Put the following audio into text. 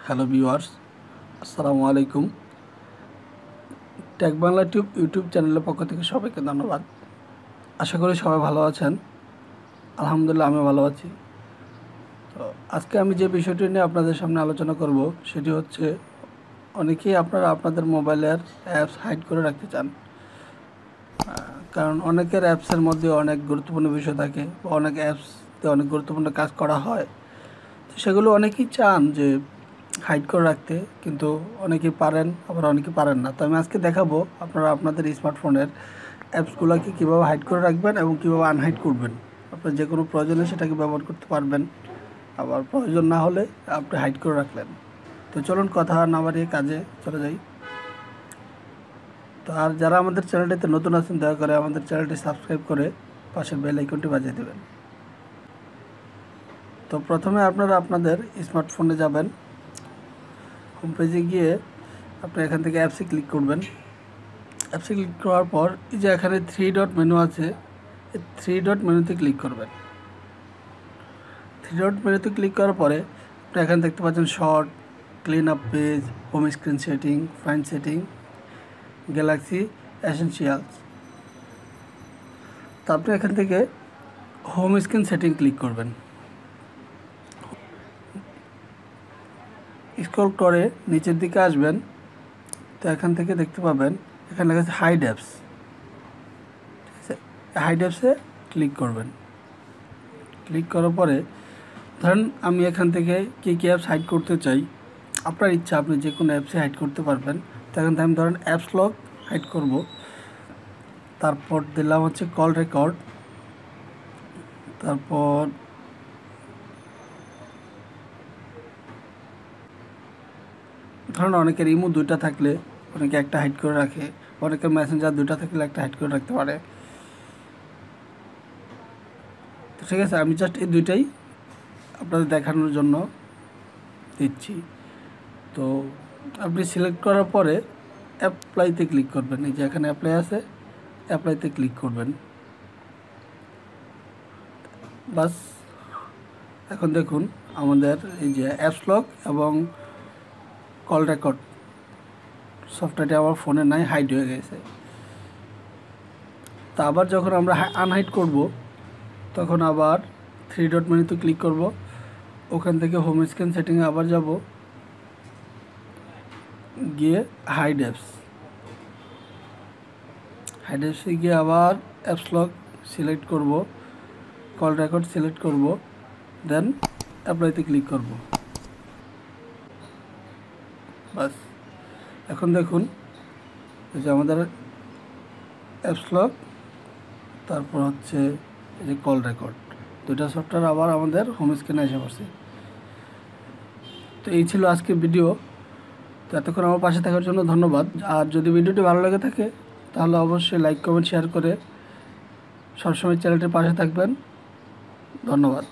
Hello viewers, আসসালামু আলাইকুম। Take Bangla tube YouTube চ্যানেলের পক্ষ থেকে সবাইকে ধন্যবাদ। আশা করি সবাই ভালো আছেন। আলহামদুলিল্লাহ, আমি ভালো আছি। তো আজকে আমি যে বিষয়টি নিয়ে আপনাদের সামনে আলোচনা করব সেটি হচ্ছে, অনেকেই আপনারা আপনাদের মোবাইলের অ্যাপস হাইড করে রাখতে চান। কারণ অনেকের অ্যাপসের মধ্যে অনেক গুরুত্বপূর্ণ বিষয় থাকে বা অনেক অ্যাপসতে অনেক গুরুত্বপূর্ণ কাজ করা হয়। তো সেগুলো অনেকেই চান যে হাইড করে রাখতে, কিন্তু অনেকেই পারেন, আবার অনেকেই পারেন না। তো আমি আজকে দেখাবো আপনারা আপনাদের স্মার্টফোনের অ্যাপসগুলোকে কীভাবে হাইড করে রাখবেন এবং কীভাবে আনহাইড করবেন। আপনার যে কোনো প্রয়োজনে সেটাকে ব্যবহার করতে পারবেন, আবার প্রয়োজন না হলে আপনি হাইড করে রাখলেন। তো চলুন কথা না বাড়িয়ে কাজে চলে যাই। তো আর যারা আমাদের চ্যানেলটিতে নতুন আছেন, দয়া করে আমাদের চ্যানেলটি সাবস্ক্রাইব করে পাশের বেল আইকনটি বাজিয়ে দেবেন। তো প্রথমে আপনারা আপনাদের স্মার্টফোনে যাবেন, হোম পেজে গিয়ে আপনি এখান থেকে অ্যাপসে ক্লিক করবেন। অ্যাপসে ক্লিক করার পর এই যে এখানে 3 ডট মেনু আছে, এই 3 ডট মেনুতে ক্লিক করবেন। 3 ডট মেনুতে ক্লিক করার পরে আপনি এখানে দেখতে পাচ্ছেন short, clean up page, home screen setting, find setting, Galaxy essentials. তো আপনি এখান থেকে হোম স্ক্রিন সেটিং ক্লিক করবেন। স্ক্রল করে নিচের দিকে আসবেন। তো এখান থেকে দেখতে পাবেন এখানে লেখা আছে হাইড অ্যাপস। ঠিক আছে, হাইড অ্যাপসে ক্লিক করবেন। ক্লিক করার পরে ধরেন আমি এখান থেকে কী কী অ্যাপস হাইড করতে চাই, আপনার ইচ্ছা, আপনি যে কোনো অ্যাপসে হাইড করতে পারবেন। তো এখান থেকে আমি ধরেন অ্যাপস লক হাইড করব। তারপর দিলাম হচ্ছে কল রেকর্ড। তারপর ধরেন অনেকের ইমো 2টা থাকলে অনেকে একটা হাইড করে রাখে, অনেকের মেসেঞ্জার 2টা থাকলে একটা হাইড করে রাখতে পারে। তো ঠিক আছে, আমি জাস্ট এই 2টাই আপনাদের দেখানোর জন্য দিচ্ছি। তো আপনি সিলেক্ট করার পরে অ্যাপ্লাইতে ক্লিক করবেন। এই যে এখানে অ্যাপ্লাই আছে, অ্যাপ্লাইতে ক্লিক করবেন। বাস, এখন দেখুন আমাদের এই যে অ্যাপস লক এবং কল রেকর্ড সফটওয়্যারটি আমার ফোনে নাই, হাইড হয়ে গেছে। তা আবার যখন আমরা আনহাইড করব, তখন আবার 3 ডট মেনুতে ক্লিক করব। ওখান থেকে হোম স্ক্রিন সেটিংয়ে আবার যাব, গিয়ে হাইড অ্যাপস, হাইড অ্যাপসে গিয়ে আবার অ্যাপস লক সিলেক্ট করব, কল রেকর্ড সিলেক্ট করব, দেন অ্যাপ্লাইতে ক্লিক করব। বাস, এখন দেখুন এই যে আমাদের অ্যাপস লক, তারপর হচ্ছে এই যে কল রেকর্ড, 2টা সফটওয়্যার আবার আমাদের হোম স্ক্রিনে এসে পড়ছে। তো এই ছিল আজকের ভিডিও। তো এতক্ষণ আমার পাশে থাকার জন্য ধন্যবাদ। আর যদি ভিডিওটি ভালো লাগে থাকে তাহলে অবশ্যই লাইক, কমেন্ট, শেয়ার করে সবসময় চ্যানেলটির পাশে থাকবেন। ধন্যবাদ।